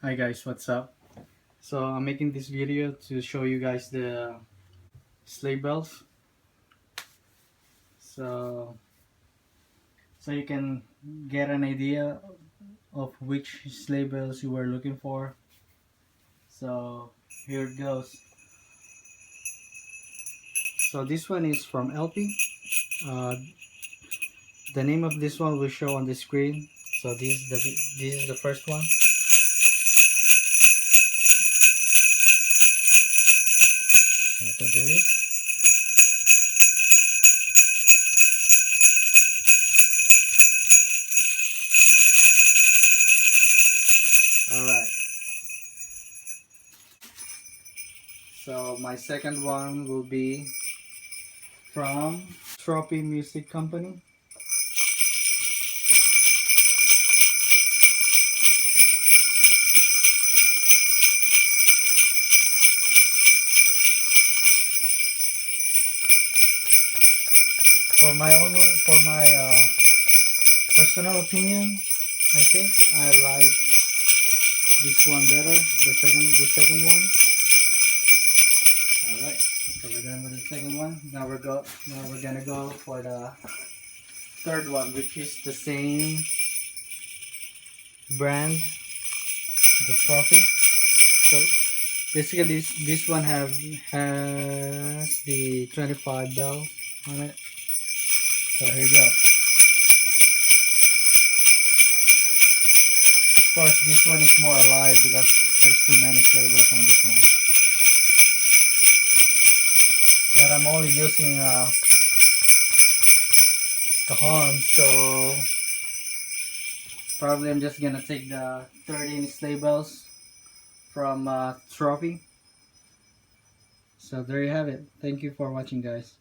Hi guys, what's up? So I'm making this video to show you guys the sleigh bells. So you can get an idea of which sleigh bells you were looking for. So here it goes. So this one is from LP. Uh, the name of this one will show on the screen. So this is the first one. You can do this. Alright. So my second one will be from Trophy Music Company. For my personal opinion, I think I like this one better. The second one. All right. So we're done with the second one. Now we're gonna go for the third one, which is the same brand, the Trophy. So basically, this one has the 25 bell on it. So here you go. Of course, this one is more alive because there's too many flavors on this one. But I'm only using cajon, so probably I'm just gonna take the 13 sleigh bells from Trophy. So there you have it. Thank you for watching, guys.